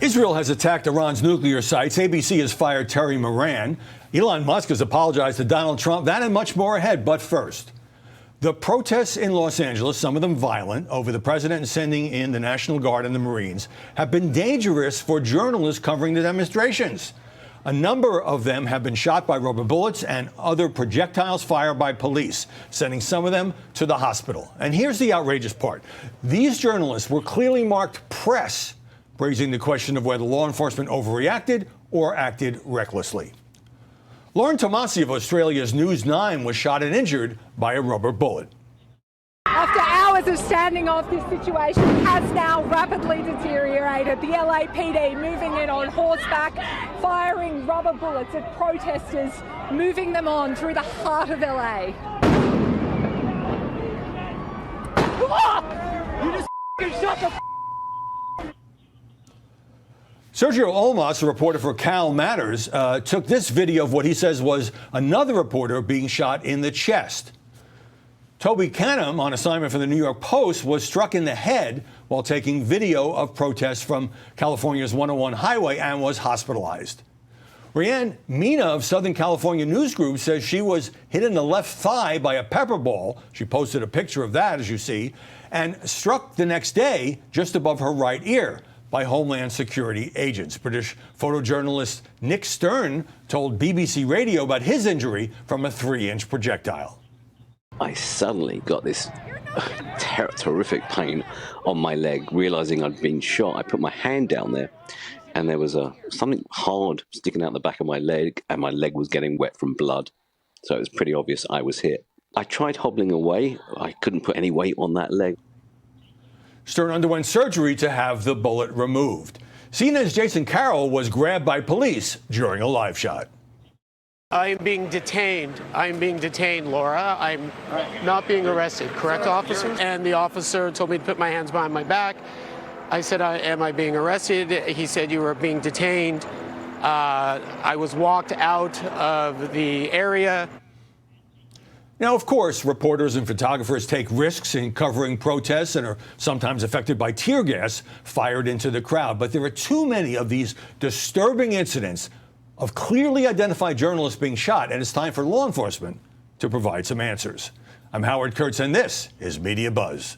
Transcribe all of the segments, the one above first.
Israel has attacked Iran's nuclear sites. ABC has fired Terry Moran. Elon Musk has apologized to Donald Trump. That and much more ahead. But first, the protests in Los Angeles, some of them violent, over the president sending in the National Guard and the Marines, have been dangerous for journalists covering the demonstrations. A number of them have been shot by rubber bullets and other projectiles fired by police, sending some of them to the hospital. And here's the outrageous part. These journalists were clearly marked press, raising the question of whether law enforcement overreacted or acted recklessly. Lauren Tomasi of Australia's News 9 was shot and injured by a rubber bullet. After hours of standing off, this situation has now rapidly deteriorated. The LAPD moving in on horseback, firing rubber bullets at protesters, moving them on through the heart of LA. You just shut the Sergio Olmos, a reporter for Cal Matters, took this video of what he says was another reporter being shot in the chest. Toby Canham, on assignment for the New York Post, was struck in the head while taking video of protests from California's 101 highway and was hospitalized. Rianne Mina of Southern California News Group says she was hit in the left thigh by a pepper ball. She posted a picture of that, as you see, and struck the next day just above her right ear by Homeland Security agents. British photojournalist Nick Stern told BBC Radio about his injury from a 3-inch projectile. I suddenly got this terrific pain on my leg, realizing I'd been shot. I put my hand down there, and there was something hard sticking out the back of my leg, and my leg was getting wet from blood. So it was pretty obvious I was hit. I tried hobbling away. I couldn't put any weight on that leg. Stern underwent surgery to have the bullet removed. CNN's Jason Carroll was grabbed by police during a live shot. I'm being detained. I'm being detained, Laura. I'm not being arrested, correct, officer? And the officer told me to put my hands behind my back. I said, am I being arrested? He said, you were being detained. I was walked out of the area. Now, of course, reporters and photographers take risks in covering protests and are sometimes affected by tear gas fired into the crowd. But there are too many of these disturbing incidents of clearly identified journalists being shot, and it's time for law enforcement to provide some answers. I'm Howard Kurtz, and this is Media Buzz.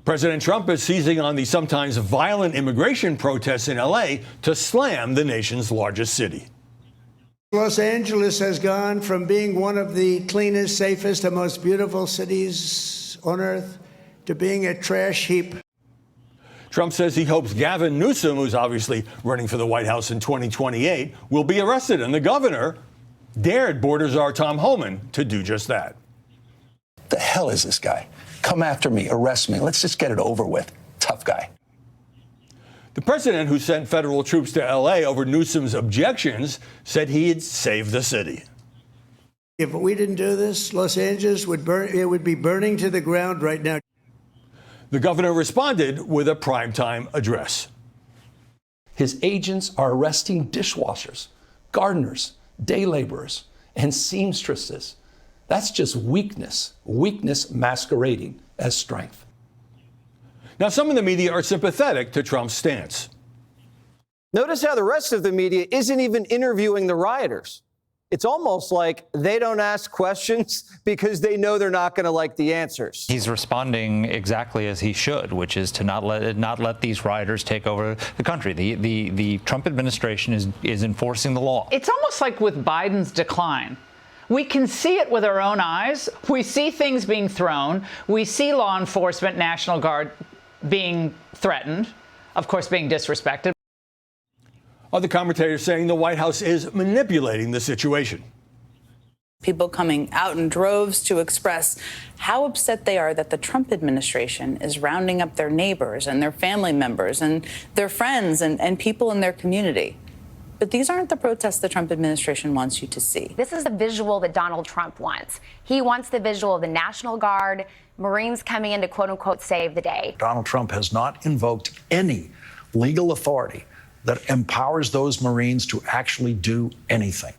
President Trump is seizing on the sometimes violent immigration protests in L.A. to slam the nation's largest city. Los Angeles has gone from being one of the cleanest, safest, and most beautiful cities on earth to being a trash heap. Trump says he hopes Gavin Newsom, who's obviously running for the White House in 2028, will be arrested. And the governor dared border czar Tom Homan to do just that. The hell is this guy? Come after me, arrest me. Let's just get it over with. Tough guy. The president, who sent federal troops to L.A. over Newsom's objections, said he'd save the city. If we didn't do this, Los Angeles would burn. It would be burning to the ground right now. The governor responded with a primetime address. His agents are arresting dishwashers, gardeners, day laborers, and seamstresses. That's just weakness masquerading as strength. Now, some in the media are sympathetic to Trump's stance. Notice how the rest of the media isn't even interviewing the rioters. It's almost like they don't ask questions because they know they're not going to like the answers. He's responding exactly as he should, which is to not let these rioters take over the country. The Trump administration is enforcing the law. It's almost like with Biden's decline. We can see it with our own eyes. We see things being thrown. We see law enforcement, National Guard being threatened, of course, being disrespected. Other commentators saying the White House is manipulating the situation. People coming out in droves to express how upset they are that the Trump administration is rounding up their neighbors and their family members and their friends and people in their community. But these aren't the protests the Trump administration wants you to see. This is the visual that Donald Trump wants. He wants the visual of the National Guard, Marines coming in to quote unquote save the day. Donald Trump has not invoked any legal authority that empowers those Marines to actually do anything.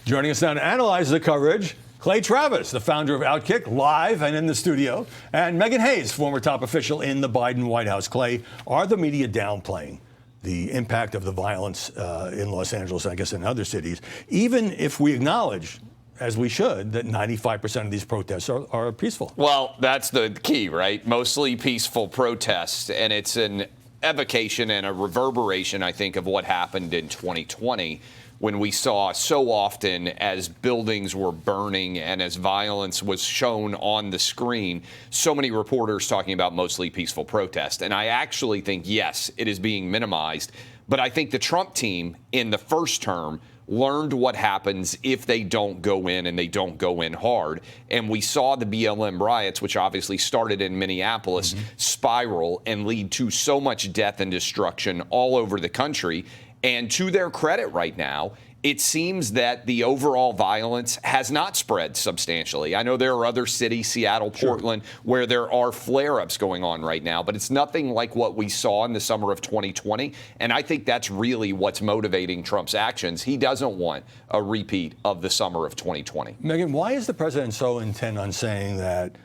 Joining us now to analyze the coverage, Clay Travis, the founder of Outkick, live and in the studio, and Megan Hayes, former top official in the Biden White House. Clay, are the media downplaying the impact of the violence in Los Angeles, I guess in other cities, even if we acknowledge, as we should, that 95% of these protests are peaceful? Well, that's the key, right? Mostly peaceful protests, and it's an evocation and a reverberation, I think, of what happened in 2020 when we saw so often as buildings were burning and as violence was shown on the screen, so many reporters talking about mostly peaceful protest. And I actually think, yes, it is being minimized. But I think the Trump team in the first term learned what happens if they don't go in and they don't go in hard. And we saw the BLM riots, which obviously started in Minneapolis, spiral and lead to so much death and destruction all over the country. And to their credit right now, it seems that the overall violence has not spread substantially. I know there are other cities, Seattle, Portland, where there are flare-ups going on right now, but it's nothing like what we saw in the summer of 2020. And I think that's really what's motivating Trump's actions. He doesn't want a repeat of the summer of 2020. Megan, why is the president so intent on saying that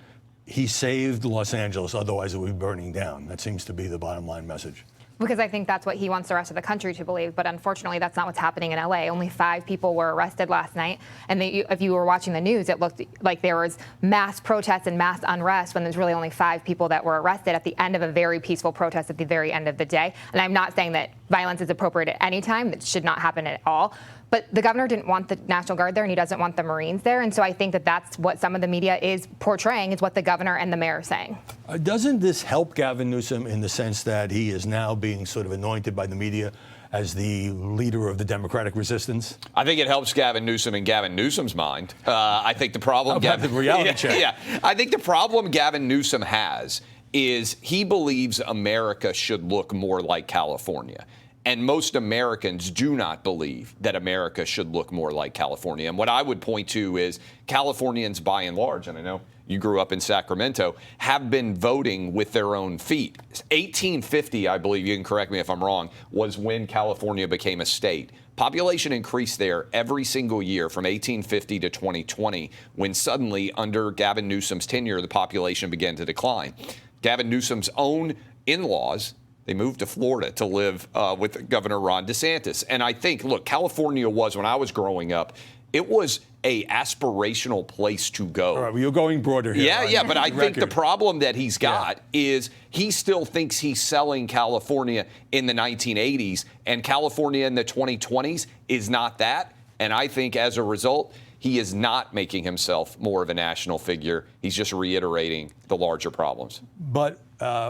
he saved Los Angeles, otherwise it would be burning down? That seems to be the bottom line message. Because I think that's what he wants the rest of the country to believe. But unfortunately, that's not what's happening in LA. Only 5 people were arrested last night. And if you were watching the news, it looked like there was mass protests and mass unrest when there's really only 5 people that were arrested at the end of a very peaceful protest at the very end of the day. And I'm not saying that violence is appropriate at any time. That should not happen at all. But the governor didn't want the National Guard there, and he doesn't want the Marines there. And so I think that that's what some of the media is portraying, is what the governor and the mayor are saying. Doesn't this help Gavin Newsom in the sense that he is now being sort of anointed by the media as the leader of the Democratic resistance? I think it helps Gavin Newsom in Gavin Newsom's mind. I think the problem... the reality check? Yeah. I think the problem Gavin Newsom has is he believes America should look more like California. And most Americans do not believe that America should look more like California. And what I would point to is Californians, by and large, and I know you grew up in Sacramento, have been voting with their own feet. 1850, I believe, you can correct me if I'm wrong, was when California became a state. Population increased there every single year from 1850 to 2020, when suddenly, under Gavin Newsom's tenure, the population began to decline. Gavin Newsom's own in-laws, they moved to Florida to live with Governor Ron DeSantis. And I think, look, California was, when I was growing up, it was a aspirational place to go. All right, well, you're going broader here. Yeah, but I think the problem that he's got is he still thinks he's selling California in the 1980s, and California in the 2020s is not that. And I think as a result, he is not making himself more of a national figure. He's just reiterating the larger problems. But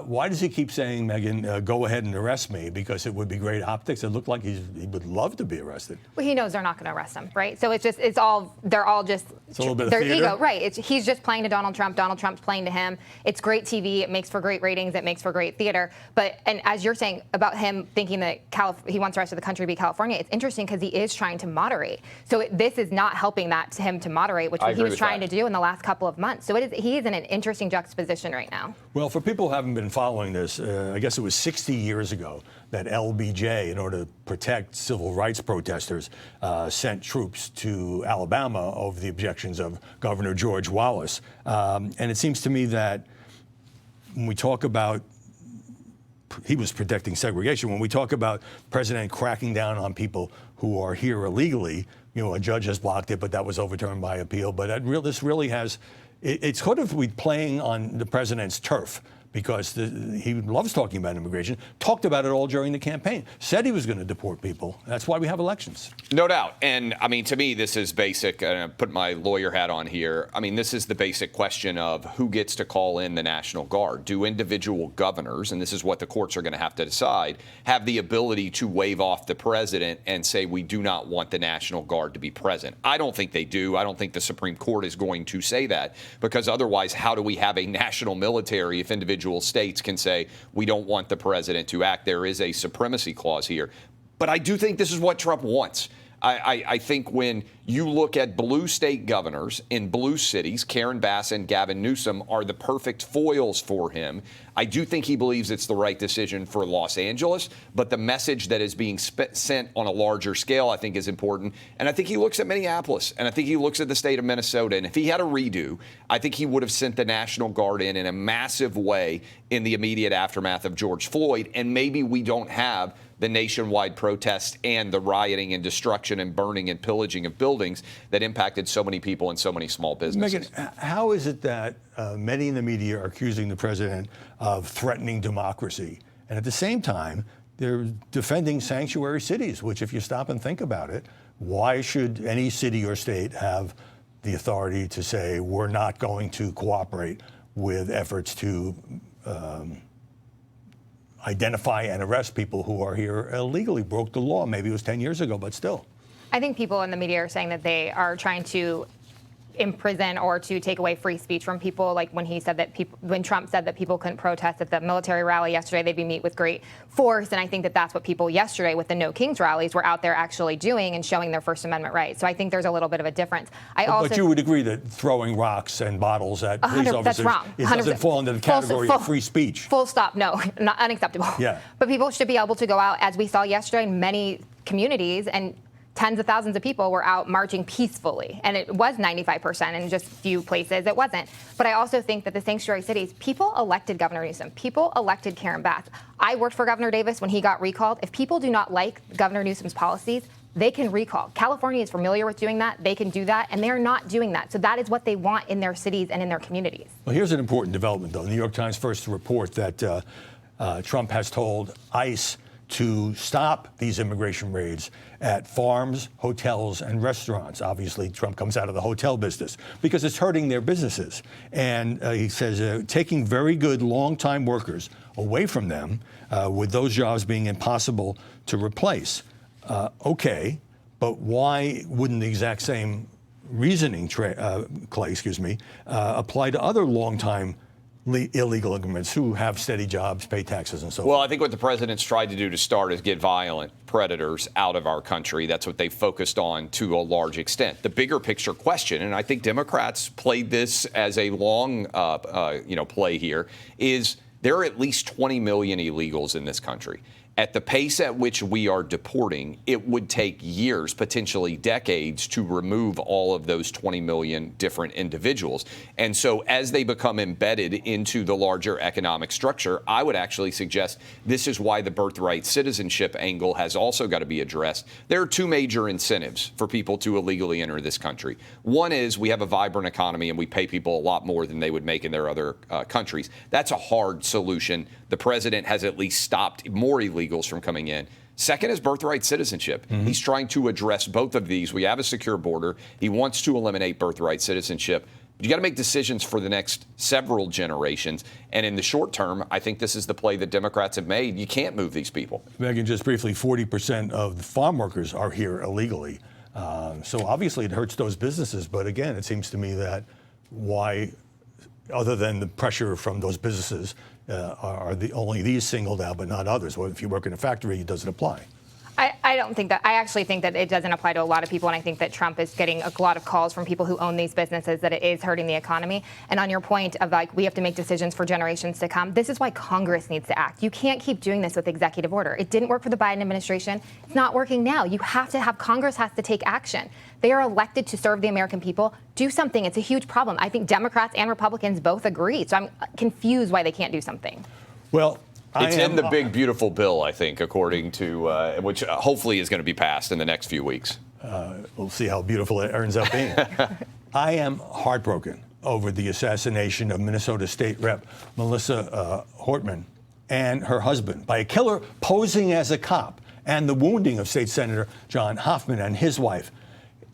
why does he keep saying, Megan, go ahead and arrest me? Because it would be great optics. It looked like he would love to be arrested. Well, he knows they're not going to arrest him, right? So they're all just it's a little bit of their theater. Ego, right? He's just playing to Donald Trump. Donald Trump's playing to him. It's great TV. It makes for great ratings. It makes for great theater. And as you're saying about him thinking that he wants the rest of the country to be California, it's interesting because he is trying to moderate. So this is not helping him to moderate, which he was trying to do in the last couple of months. So he is in an interesting juxtaposition right now. Well, for people who haven't been following this, I guess it was 60 years ago that LBJ, in order to protect civil rights protesters, sent troops to Alabama over the objections of Governor George Wallace. And it seems to me that when we talk about he was protecting segregation, when we talk about President cracking down on people who are here illegally, a judge has blocked it, but that was overturned by appeal. But this really has, it's sort of playing on the president's turf, because he loves talking about immigration, talked about it all during the campaign, said he was going to deport people. That's why we have elections. No doubt. And I mean, to me, this is basic. And I put my lawyer hat on here. I mean, this is the basic question of who gets to call in the National Guard. Do individual governors, and this is what the courts are going to have to decide, have the ability to wave off the president and say, we do not want the National Guard to be present? I don't think they do. I don't think the Supreme Court is going to say that, because otherwise, how do we have a national military if individual states can say, we don't want the president to act? There is a supremacy clause here. But I do think this is what Trump wants. I think when You look at blue state governors in blue cities, Karen Bass and Gavin Newsom are the perfect foils for him. I do think he believes it's the right decision for Los Angeles, but the message that is being sent on a larger scale, I think, is important. And I think he looks at Minneapolis, and I think he looks at the state of Minnesota. And if he had a redo, I think he would have sent the National Guard in a massive way in the immediate aftermath of George Floyd. And maybe we don't have the nationwide protests and the rioting and destruction and burning and pillaging of buildings that impacted so many people and so many small businesses. Megyn, how is it that many in the media are accusing the president of threatening democracy, and at the same time, they're defending sanctuary cities, which, if you stop and think about it, why should any city or state have the authority to say we're not going to cooperate with efforts to identify and arrest people who are here illegally, broke the law? Maybe it was 10 years ago, but still. I think people in the media are saying that they are trying to imprison or to take away free speech from people. Like when Trump said that people couldn't protest at the military rally yesterday, they'd be met with great force. And I think that that's what people yesterday with the No Kings rallies were out there actually doing and showing their First Amendment rights. So I think there's a little bit of a difference. But you would agree that throwing rocks and bottles at police officers that's wrong. Doesn't fall into the category of free speech. Full stop. No, not unacceptable. Yeah. But people should be able to go out, as we saw yesterday in many communities, and tens of thousands of people were out marching peacefully. And it was 95% in just a few places. It wasn't. But I also think that the sanctuary cities, people elected Governor Newsom. People elected Karen Bass. I worked for Governor Davis when he got recalled. If people do not like Governor Newsom's policies, they can recall. California is familiar with doing that. They can do that. And they're not doing that. So that is what they want in their cities and in their communities. Well, here's an important development, though. The New York Times first to report that Trump has told ICE to stop these immigration raids at farms, hotels, and restaurants. Obviously, Trump comes out of the hotel business because it's hurting their businesses. And he says taking very good long-time workers away from them, with those jobs being impossible to replace. Okay, but why wouldn't the exact same reasoning, Clay, apply to other long-time illegal immigrants who have steady jobs, pay taxes, and so forth? Well, I think what the president's tried to do to start is get violent predators out of our country. That's what they focused on to a large extent. The bigger picture question, and I think Democrats played this as a long play here, is there are at least 20 million illegals in this country. At the pace at which we are deporting, it would take years, potentially decades, to remove all of those 20 million different individuals. And so as they become embedded into the larger economic structure, I would actually suggest this is why the birthright citizenship angle has also got to be addressed. There are two major incentives for people to illegally enter this country. One is we have a vibrant economy and we pay people a lot more than they would make in their other countries. That's a hard solution. The president has at least stopped more illegals from coming in. Second is birthright citizenship. He's trying to address both of these. We have a secure border. He wants to eliminate birthright citizenship. But you got to make decisions for the next several generations. And in the short term, I think this is the play that Democrats have made. You can't move these people. Megyn, just briefly, 40% of the farm workers are here illegally. So obviously it hurts those businesses. But again, it seems to me that why, other than the pressure from those businesses, are only these singled out, but not others? Well, if you work in a factory, it doesn't apply. I don't think that. I actually think that it doesn't apply to a lot of people, and I think that Trump is getting a lot of calls from people who own these businesses that it is hurting the economy. And on your point of we have to make decisions for generations to come, this is why Congress needs to act. You can't keep doing this with executive order. It didn't work for the Biden administration. It's not working now. You have to have Congress has to take action. They are elected to serve the American people. Do something. It's a huge problem. I think Democrats and Republicans both agree. So I'm confused why they can't do something. Well, it's in the big, beautiful bill, I think, according to which hopefully is going to be passed in the next few weeks. We'll see how beautiful it ends up being. I am heartbroken over the assassination of Minnesota State Rep Melissa Hortman and her husband by a killer posing as a cop, and the wounding of State Senator John Hoffman and his wife.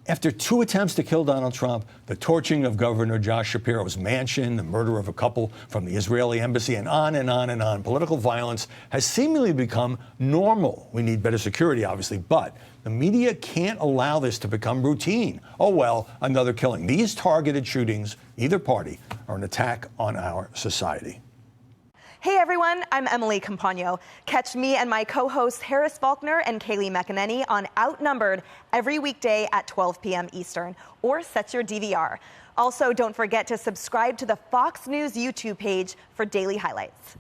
After 2 attempts to kill Donald Trump, the torching of Governor Josh Shapiro's mansion, the murder of a couple from the Israeli embassy, and on and on and on, political violence has seemingly become normal. We need better security, obviously, but the media can't allow this to become routine. Oh, well, another killing. These targeted shootings, either party, are an attack on our society. Hey everyone, I'm Emily Campagno. Catch me and my co-hosts Harris Faulkner and Kaylee McEnany on Outnumbered every weekday at 12 p.m. Eastern, or set your DVR. Also, don't forget to subscribe to the Fox News YouTube page for daily highlights.